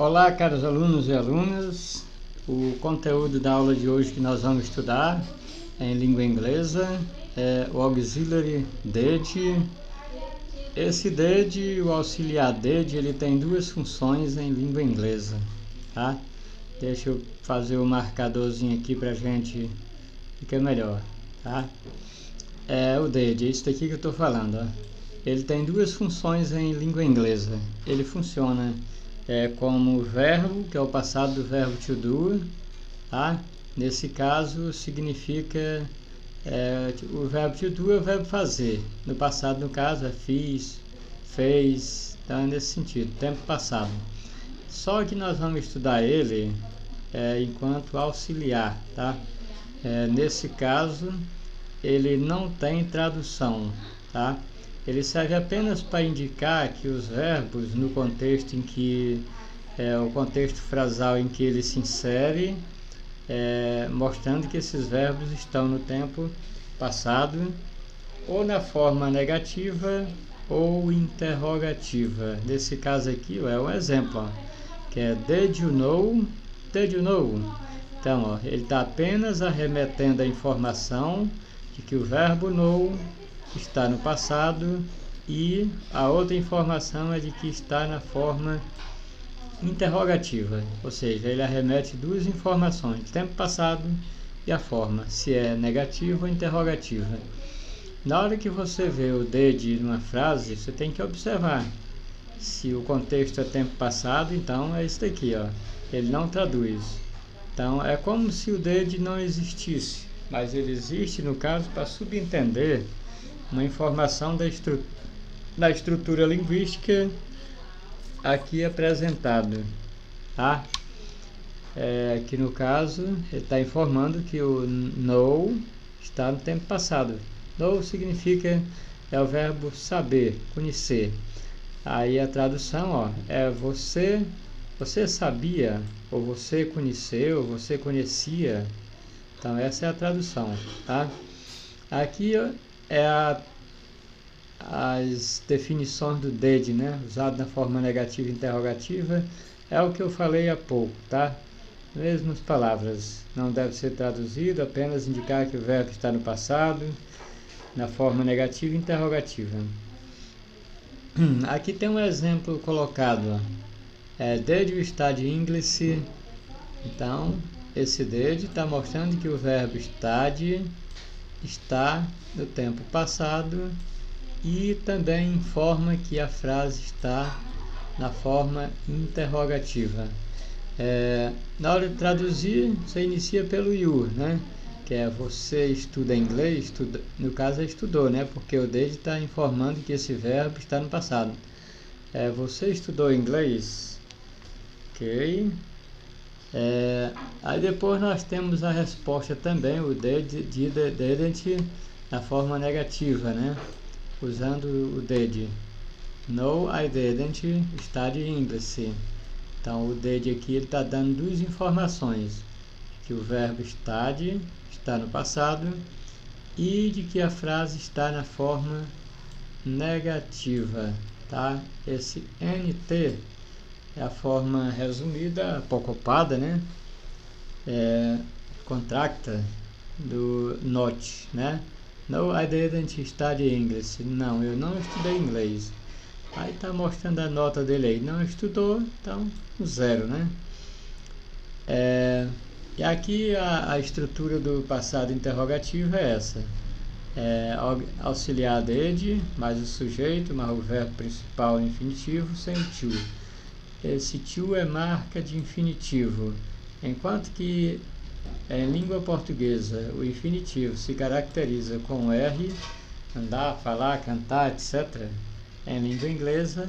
Olá, caros alunos e alunas. O conteúdo da aula de hoje que nós vamos estudar é em língua inglesa, é o auxiliary did. Esse did, o auxiliar did, ele tem duas funções em língua inglesa, tá? Deixa eu fazer o marcadorzinho aqui pra gente ficar melhor, tá? É o did, é isso daqui que eu tô falando, ó. Ele tem duas funções em língua inglesa. Ele funciona como verbo, que é o passado do verbo to do, tá? Nesse caso significa o verbo to do é o verbo fazer. No passado, no caso, é fiz, fez, então é nesse sentido, tempo passado. Só que nós vamos estudar ele enquanto auxiliar, tá? Nesse caso, ele não tem tradução, tá? Ele serve apenas para indicar que os verbos, no contexto em que o contexto frasal em que ele se insere, mostrando que esses verbos estão no tempo passado, ou na forma negativa ou interrogativa. Nesse caso aqui é um exemplo, ó, que é did you know? Did you know? Então, ó, ele está apenas arremetendo a informação de que o verbo know está no passado e a outra informação é de que está na forma interrogativa, ou seja, ele arremete duas informações, tempo passado e a forma, se é negativa ou interrogativa. Na hora que você vê o did numa frase, você tem que observar se o contexto é tempo passado, então é isso daqui, ó, ele não traduz. Então é como se o did não existisse, mas ele existe no caso para subentender uma informação da estrutura linguística aqui apresentado, tá? Que no caso ele está informando que o know está no tempo passado. Know significa o verbo saber, conhecer. Aí a tradução, ó, é você sabia, ou você conheceu, ou você conhecia. Então essa é a tradução, tá? Aqui as definições do did, né? Usado na forma negativa e interrogativa, é o que eu falei há pouco, tá? Mesmas palavras, não deve ser traduzido, apenas indicar que o verbo está no passado, na forma negativa e interrogativa. Aqui tem um exemplo colocado, did you study English? Então, esse did está mostrando que o verbo study está no tempo passado e também informa que a frase está na forma interrogativa. Na hora de traduzir, você inicia pelo you, né? Que é você estuda inglês, no caso é estudou, né? Porque o did está informando que esse verbo está no passado. Você estudou inglês? Ok. Aí depois nós temos a resposta também, o didn't, na forma negativa, né? Usando o did. No, I didn't study English. Então o did aqui está dando duas informações, que o verbo study está no passado e de que a frase está na forma negativa, tá? Esse NT é a forma resumida, apocopada, né? Contracta do not, né? No, I didn't study English. Não, eu não estudei inglês. Aí tá mostrando a nota dele aí. Não estudou, então 0, né? E aqui a estrutura do passado interrogativo é essa. Auxiliar did, mais o sujeito, mais o verbo principal infinitivo, sem o to. Esse to é marca de infinitivo, enquanto que em língua portuguesa o infinitivo se caracteriza com R, andar, falar, cantar, etc. Em língua inglesa,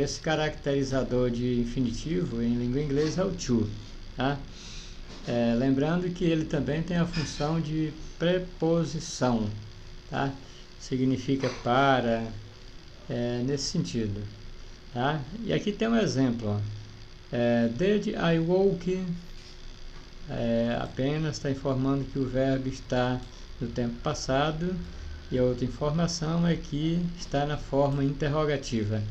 esse caracterizador de infinitivo em língua inglesa é o to, tá? Lembrando que ele também tem a função de preposição, tá? Significa para, nesse sentido. Tá? E aqui tem um exemplo, did I walk? Apenas está informando que o verbo está no tempo passado e a outra informação é que está na forma interrogativa.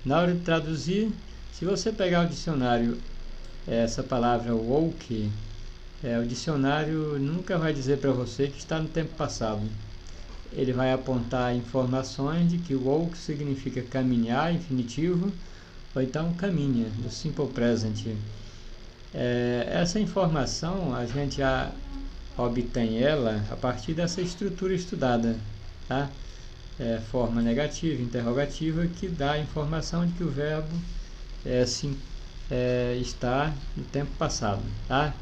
Na hora de traduzir, Se você pegar o dicionário, essa palavra woke, o dicionário nunca vai dizer para você que está no tempo passado. Ele vai apontar informações de que woke significa caminhar, infinitivo, ou então caminha, do simple present. Essa informação a gente já obtém ela a partir dessa estrutura estudada, tá? Forma negativa, interrogativa, que dá a informação de que o verbo está no tempo passado, tá?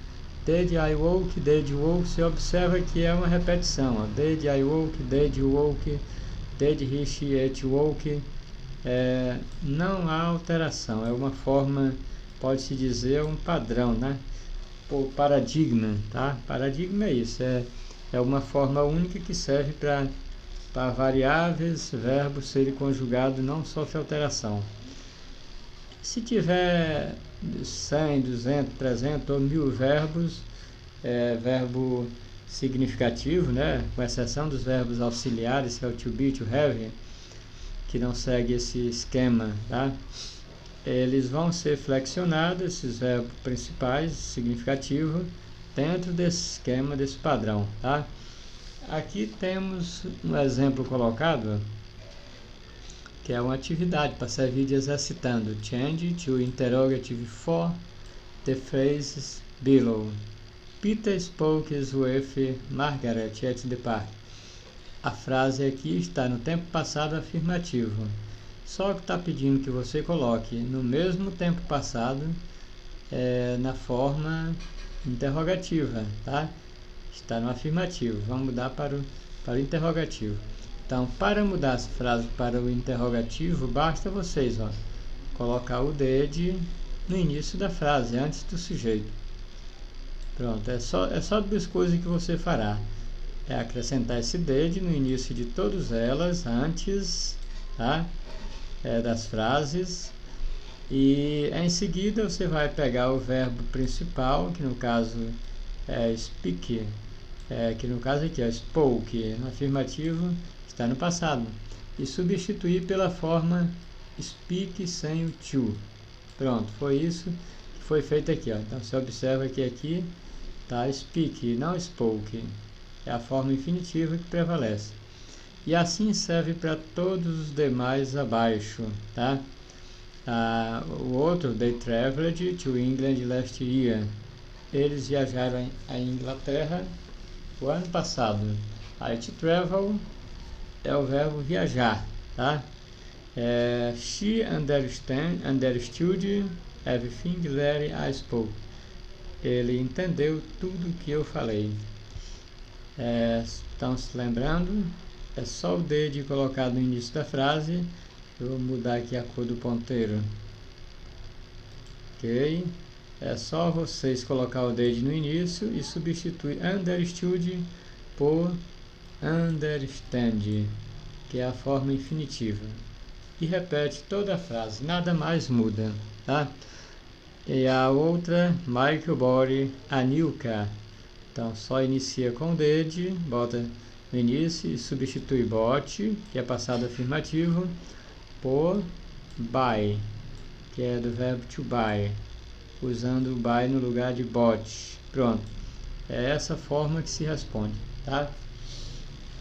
Did I woke, did you woke, você observa que é uma repetição, ó. Did I woke, did you woke, did he, she, it woke. Não há alteração, é uma forma, pode-se dizer, um padrão, né? Ou paradigma, tá? Paradigma é isso, é uma forma única que serve para variáveis, verbos serem conjugados, não sofre alteração. Se tiver 100, 200, 300 ou 1000 verbos, verbo significativo, né? Com exceção dos verbos auxiliares, que é o to be, to have, que não segue esse esquema, tá? Eles vão ser flexionados, esses verbos principais, significativos, dentro desse esquema, desse padrão, tá? Aqui temos um exemplo colocado, que é uma atividade para servir de exercitando. Change to interrogative for the phrases below. Peter spoke with Margaret at the park. A frase aqui está no tempo passado afirmativo. Só que está pedindo que você coloque no mesmo tempo passado, na forma interrogativa, tá? Está no afirmativo. Vamos mudar para o interrogativo. Então, para mudar essa frase para o interrogativo, basta vocês colocar o did no início da frase, antes do sujeito. Pronto, é só duas coisas que você fará. É acrescentar esse did no início de todas elas, antes, tá? Das frases. E em seguida você vai pegar o verbo principal, que no caso é speak, que no caso aqui é spoke, no afirmativo, está no passado, e substituir pela forma speak sem o to. Pronto, foi isso que foi feito aqui, ó. Então você observa que aqui está speak, não spoke, é a forma infinitiva que prevalece, e assim serve para todos os demais abaixo, tá? O outro, they traveled to England last year, eles viajaram à Inglaterra o ano passado. Aí to travel é o verbo viajar, tá? She understood everything that I spoke. Ele entendeu tudo que eu falei. Estão se lembrando? É só o did colocado no início da frase. Eu vou mudar aqui a cor do ponteiro. Ok? É só vocês colocar o did no início e substituir understood por understand, que é a forma infinitiva, e repete toda a frase, nada mais muda, tá? E a outra, Michael bought a new car. Então só inicia com did, bota no início e substitui bought, que é passado afirmativo, por buy, que é do verbo to buy, usando o buy no lugar de bought. Pronto, é essa forma que se responde, tá?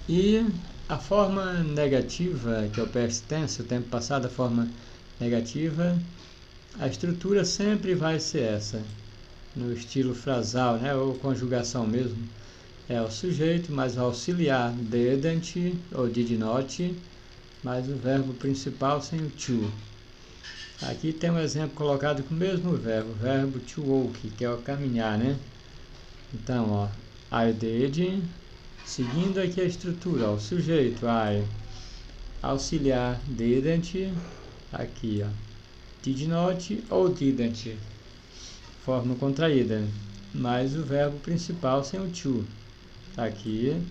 E a forma negativa, que é o past tense, o tempo passado, a forma negativa, a estrutura sempre vai ser essa, no estilo frasal, né, ou conjugação mesmo. É o sujeito mais o auxiliar didn't ou did not, mais o verbo principal sem o to. Aqui tem um exemplo colocado com o mesmo verbo to walk, que é o caminhar, né? Então, I did, seguindo aqui a estrutura, o sujeito I, auxiliar didn't, aqui, did not ou didn't, forma contraída, mais o verbo principal sem o to, aqui.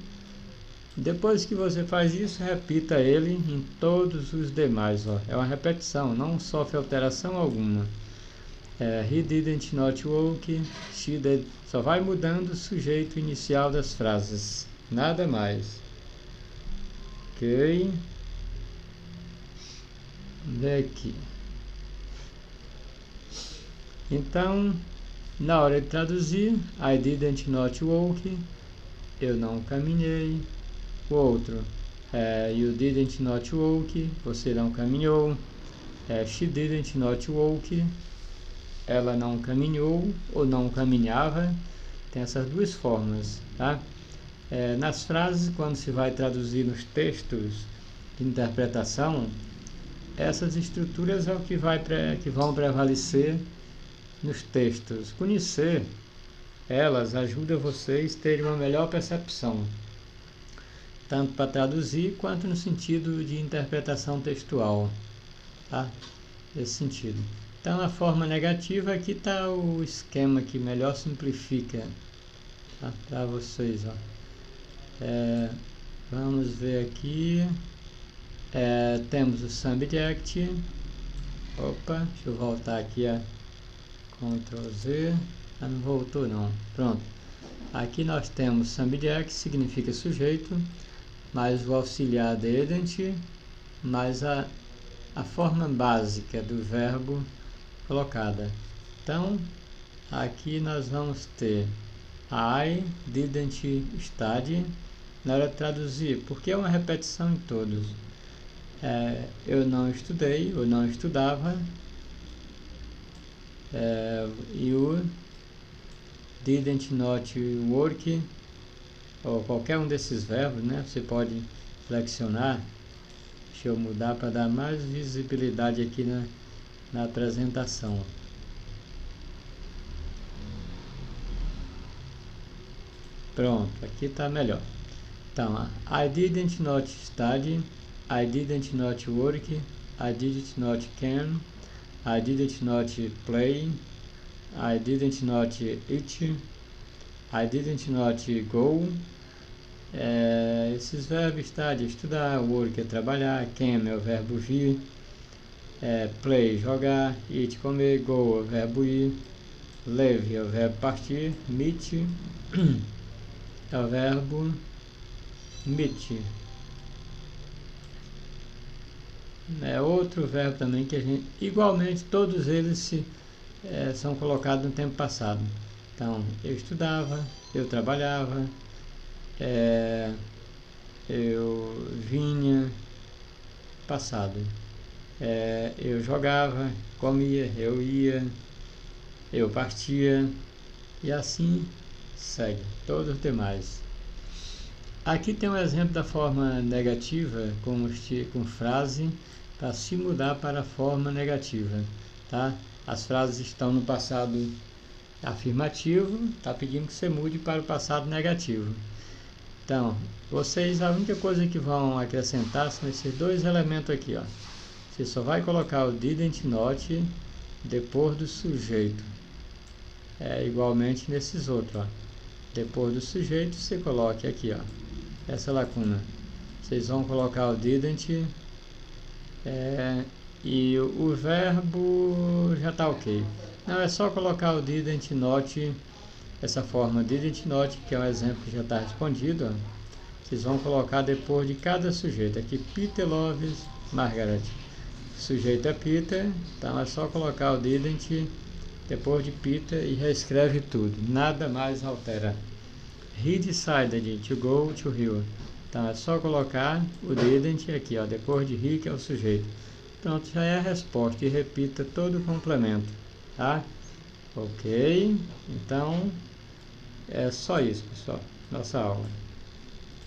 Depois que você faz isso, repita ele em todos os demais, é uma repetição, não sofre alteração alguma. He didn't not walk, she did, só vai mudando o sujeito inicial das frases, nada mais. Ok, vê aqui. Então, na hora de traduzir, I didn't not walk, eu não caminhei. O outro, you didn't not walk, você não caminhou. She didn't not walk, ela não caminhou ou não caminhava. Tem essas duas formas, tá? Nas frases, quando se vai traduzir nos textos de interpretação, essas estruturas é o que vão prevalecer nos textos. Conhecer elas ajuda vocês a terem uma melhor percepção, tanto para traduzir quanto no sentido de interpretação textual, tá? Nesse sentido. Então, a forma negativa, aqui está o esquema que melhor simplifica, tá? Para vocês, ó. Vamos ver aqui. Temos o subject. Opa, deixa eu voltar aqui, Ctrl Z. Não voltou não. Pronto. Aqui nós temos subject, significa sujeito, mais o auxiliar didn't, mais a forma básica do verbo colocada. Então, aqui nós vamos ter I didn't study. Na hora de traduzir, porque é uma repetição em todos. Eu não estudei, eu não estudava. You didn't not work, ou qualquer um desses verbos, né? Você pode flexionar. Deixa eu mudar para dar mais visibilidade aqui na apresentação. Pronto, aqui está melhor. Então, I didn't not study, I didn't not work, I didn't not can, I didn't not play, I didn't not eat, I didn't not go. Esses verbos, study, estudar, work é trabalhar, can é o verbo vir, play, jogar, eat, comer, go é o verbo ir, leave é o verbo partir, meet é o verbo meet. Outro verbo também que a gente, igualmente, todos eles são colocados no tempo passado. Então, eu estudava, eu trabalhava, eu vinha, passado. Eu jogava, comia, eu ia, eu partia, e assim segue todos os demais. Aqui tem um exemplo da forma negativa com frase para se mudar para a forma negativa, tá? As frases estão no passado afirmativo, está pedindo que você mude para o passado negativo. Então, vocês, a única coisa que vão acrescentar são esses dois elementos aqui, ó. Você só vai colocar o didn't not depois do sujeito. Igualmente nesses outros, ó. Depois do sujeito, você coloque aqui, ó, essa lacuna. Vocês vão colocar o didn't, e o verbo já está ok. Não, é só colocar o didn't not, essa forma didn't not, que é um exemplo que já está respondido, ó. Vocês vão colocar depois de cada sujeito. Aqui, Peter loves Margaret. O sujeito é Peter, então é só colocar o didn't depois de Peter e reescreve tudo, nada mais altera. He decided to go to Rio. Então é só colocar o didn't aqui, ó, depois de he, que é o sujeito. Pronto, já é a resposta, e repita todo o complemento, tá? Ok, então é só isso, pessoal, nossa aula.